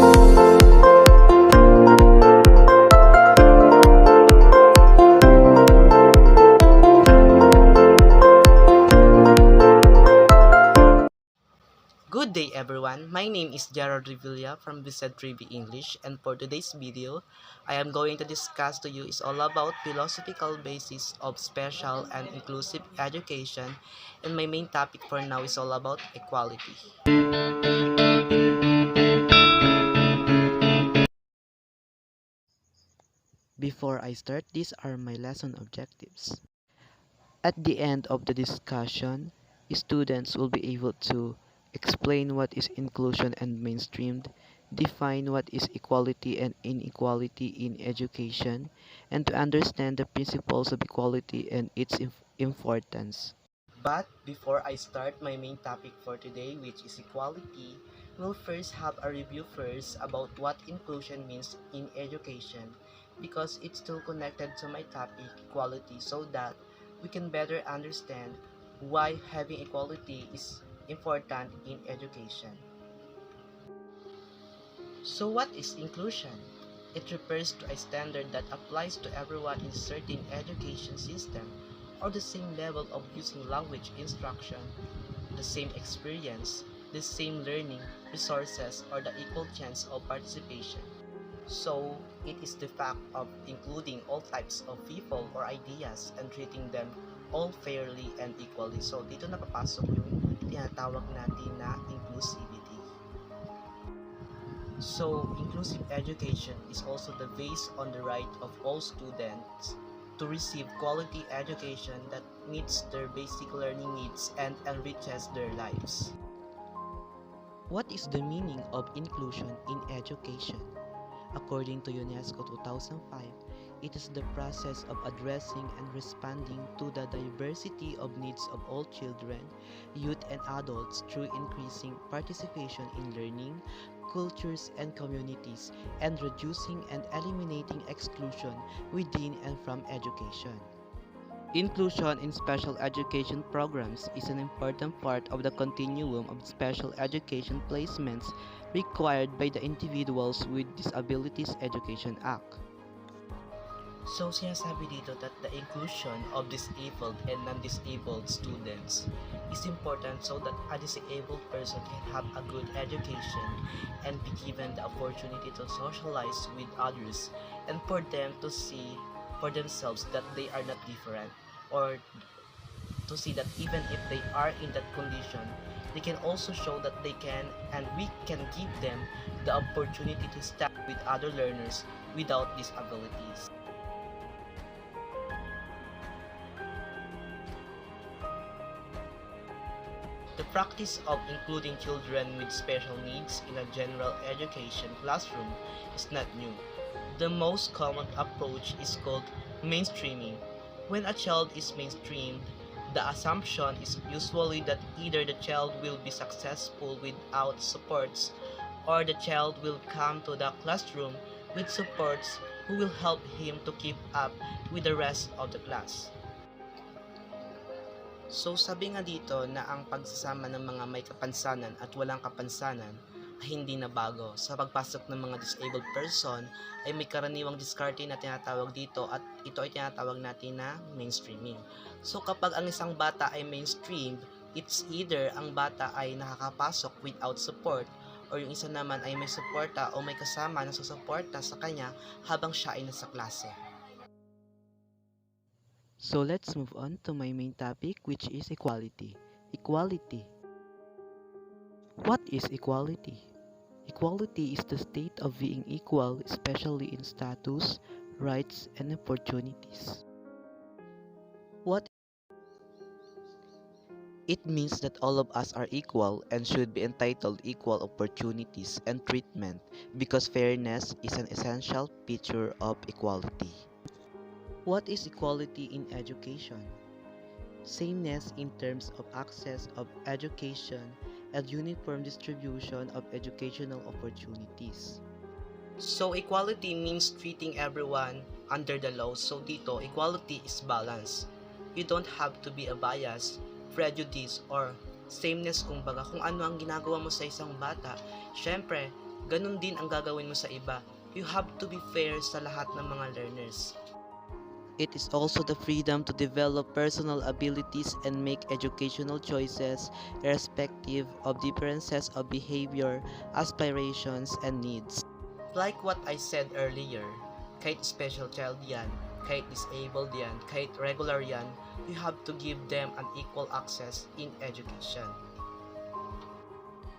Good day everyone, my name is Gerald Revilla from Vised 3B English, and for today's video, I am going to discuss to you is all about philosophical basis of special and inclusive education, and my main topic for now is all about equality. Before I start, these are my lesson objectives. At the end of the discussion, students will be able to explain what is inclusion and mainstreamed, define what is equality and inequality in education, and to understand the principles of equality and its importance. But before I start my main topic for today, which is equality, we'll first have a review first about what inclusion means in education, because it's still connected to my topic, equality, so that we can better understand why having equality is important in education. So what is inclusion? It refers to a standard that applies to everyone in a certain education system, or the same level of using language instruction, the same experience, the same learning resources, or the equal chance of participation. So, it is the fact of including all types of people or ideas and treating them all fairly and equally. So, dito na papasok yung tinatawag natin na inclusivity. So, inclusive education is also the base on the right of all students to receive quality education that meets their basic learning needs and enriches their lives. What is the meaning of inclusion in education? According to UNESCO 2005, it is the process of addressing and responding to the diversity of needs of all children, youth, and adults through increasing participation in learning, cultures, and communities, and reducing and eliminating exclusion within and from education. Inclusion in special education programs is an important part of the continuum of special education placements required by the Individuals with Disabilities Education Act. So sinasabi dito that the inclusion of disabled and non-disabled students is important so that a disabled person can have a good education and be given the opportunity to socialize with others, and for them to see for themselves that they are not different, or to see that even if they are in that condition, they can also show that they can, and we can give them the opportunity to stand with other learners without disabilities. The practice of including children with special needs in a general education classroom is not new. The most common approach is called mainstreaming. When a child is mainstreamed, the assumption is usually that either the child will be successful without supports, or the child will come to the classroom with supports who will help him to keep up with the rest of the class. So sabi nga dito na ang pagsasama ng mga may kapansanan at walang kapansanan ay hindi na bago. Sa pagpasok ng mga disabled person ay may karaniwang diskarte na tinatawag dito, at ito ay tinatawag natin na mainstreaming. So kapag ang isang bata ay mainstream, it's either ang bata ay nakakapasok without support, or yung isa naman ay may suporta o may kasama na susuporta sa kanya habang siya ay nasa klase. So let's move on to my main topic, which is equality. Equality. What is equality? Equality is the state of being equal, especially in status, rights, and opportunities. What it means that all of us are equal and should be entitled equal opportunities and treatment, because fairness is an essential feature of equality. What is equality in education? Sameness in terms of access of education and uniform distribution of educational opportunities. So equality means treating everyone under the law. So dito, equality is balance. You don't have to be a bias, prejudice, or sameness, kumbaga kung ano ang ginagawa mo sa isang bata. Syempre, Ganun din ang gagawin mo sa iba. You have to be fair sa lahat ng mga learners. It is also the freedom to develop personal abilities and make educational choices irrespective of differences of behavior, aspirations, and needs. Like what I said earlier, kahit special child yan, kahit disabled yan, kahit regular yan, you have to give them an equal access in education.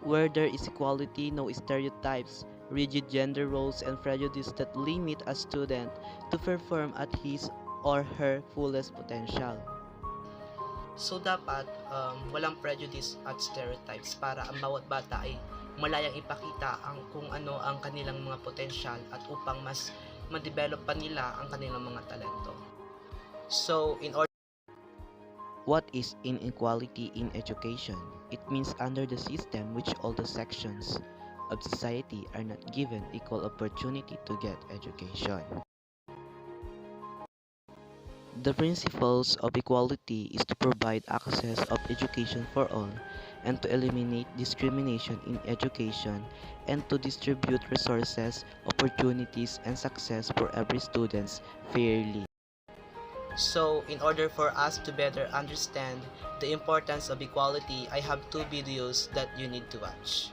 Where there is equality, no stereotypes, rigid gender roles, and prejudice that limit a student to perform at his or her fullest potential. So dapat walang prejudice at stereotypes para ang bawat bata ay malayang ipakita kung ano ang kanilang mga potensyal at upang mas ma-develop pa nila ang kanilang mga talento. So What is inequality in education? It means under the system which all the sections of society are not given equal opportunity to get education. The principles of equality is to provide access of education for all and to eliminate discrimination in education and to distribute resources, opportunities, and success for every student fairly. So, in order for us to better understand the importance of equality, I have 2 videos that you need to watch.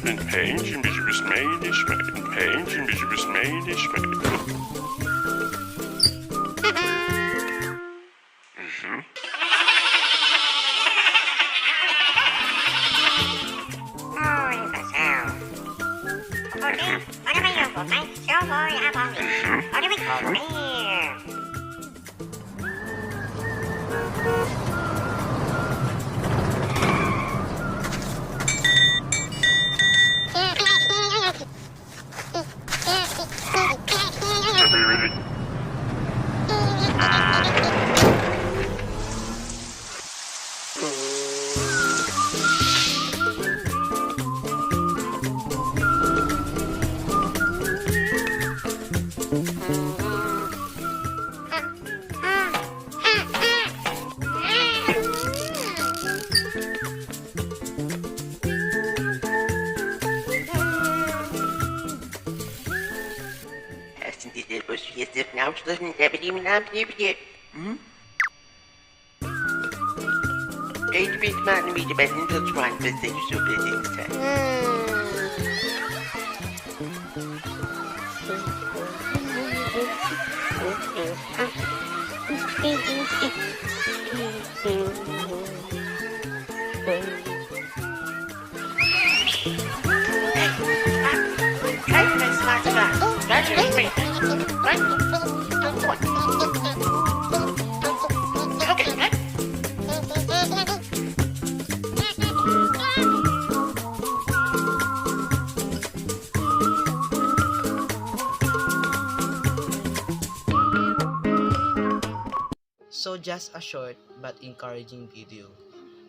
Een peentje, een beetje besmeden, smeden. Een peentje, een beetje besmeden, smeden. Ôi bà sao? Ôi đi, ở đây bây giờ của mày, số voi à bọn mình. Ở đây bây giờ của mày. Ausschließen der Bedienung die Database man wie die besten Filtern bis ich so busy That's me. Right? So just a short but encouraging video.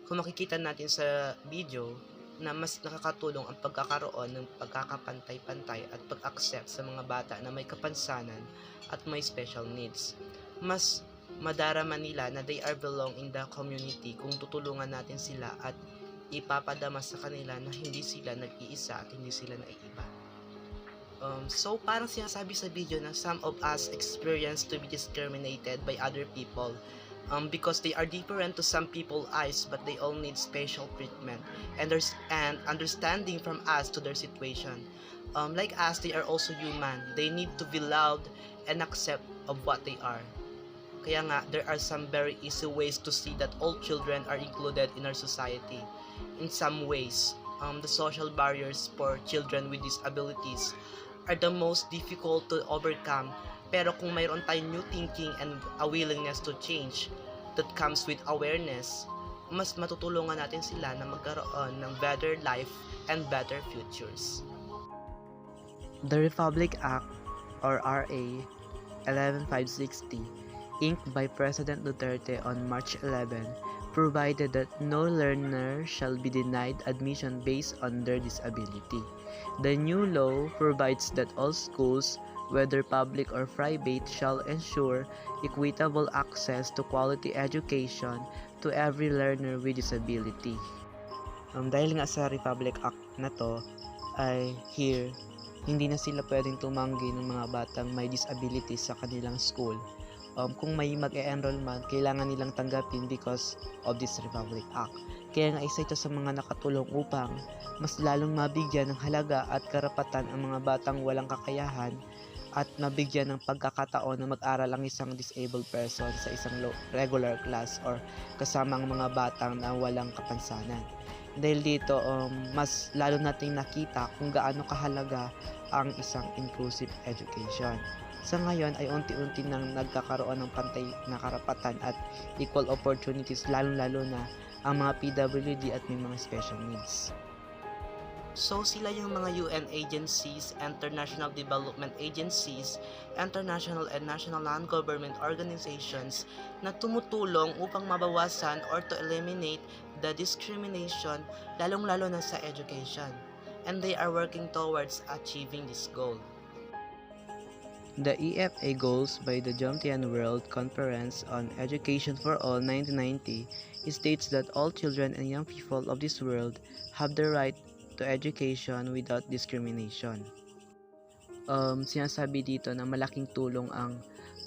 Kung makikita natin sa video na mas nakakatulong ang pagkakaroon ng pagkakapantay-pantay at pag-accept sa mga bata na may kapansanan at may special needs. Mas madarama nila na they are belong in the community kung tutulungan natin sila at ipapadama sa kanila na hindi sila nag-iisa at hindi sila naiiba. So parang sinasabi sa video na some of us experience to be discriminated by other people because they are different to some people's eyes, but they all need special treatment and understanding from us to their situation. Like us, they are also human. They need to be loved and accept of what they are. Kaya nga, there are some very easy ways to see that all children are included in our society. In some ways, the social barriers for children with disabilities are the most difficult to overcome. Pero kung mayroon tayong new thinking and a willingness to change that comes with awareness, mas matutulungan natin sila na magkaroon ng better life and better futures. The Republic Act, or RA 11560, inked by President Duterte on March 11, provided that no learner shall be denied admission based on their disability. The new law provides that all schools, whether public or private, shall ensure equitable access to quality education to every learner with disability. Dahil nga sa Republic Act na to, ay here, hindi na sila pwedeng tumanggi ng mga batang may disability sa kanilang school. Kung may mag-e-enroll man, kailangan nilang tanggapin because of this Republic Act. Kaya nga isa ito sa mga nakatulong upang mas lalong mabigyan ng halaga at karapatan ang mga batang walang kakayahan at mabigyan ng pagkakataon na mag-aral ang isang disabled person sa isang regular class or kasamang mga batang na walang kapansanan. Dahil dito, mas lalo nating nakita kung gaano kahalaga ang isang inclusive education. Sa ngayon ay unti-unti nang nagkakaroon ng pantay na karapatan at equal opportunities lalong-lalo na ang mga PWD at may mga special needs. So sila yung mga UN agencies, international development agencies, international and national non-government organizations na tumutulong upang mabawasan or to eliminate the discrimination lalong-lalo na sa education. And they are working towards achieving this goal. The EFA goals by the Jomtien World Conference on Education for All 1990 states that all children and young people of this world have the right to education without discrimination. Sinasabi dito na malaking tulong ang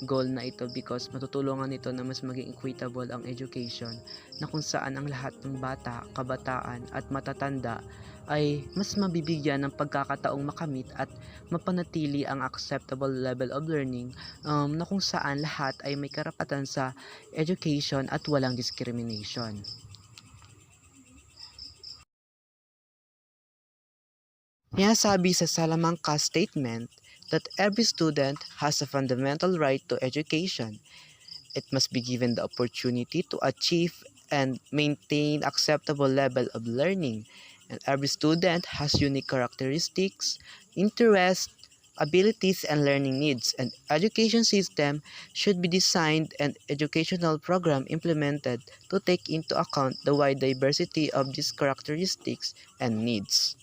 goal na ito because matutulungan ito na mas maging equitable ang education na kung saan ang lahat ng bata, kabataan at matatanda ay mas mabibigyan ng pagkakataong makamit at mapanatili ang acceptable level of learning na kung saan lahat ay may karapatan sa education at walang discrimination. Sinasabi sa Salamanca Statement that every student has a fundamental right to education. It must be given the opportunity to achieve and maintain acceptable level of learning. And every student has unique characteristics, interests, abilities, and learning needs. An education system should be designed and educational program implemented to take into account the wide diversity of these characteristics and needs.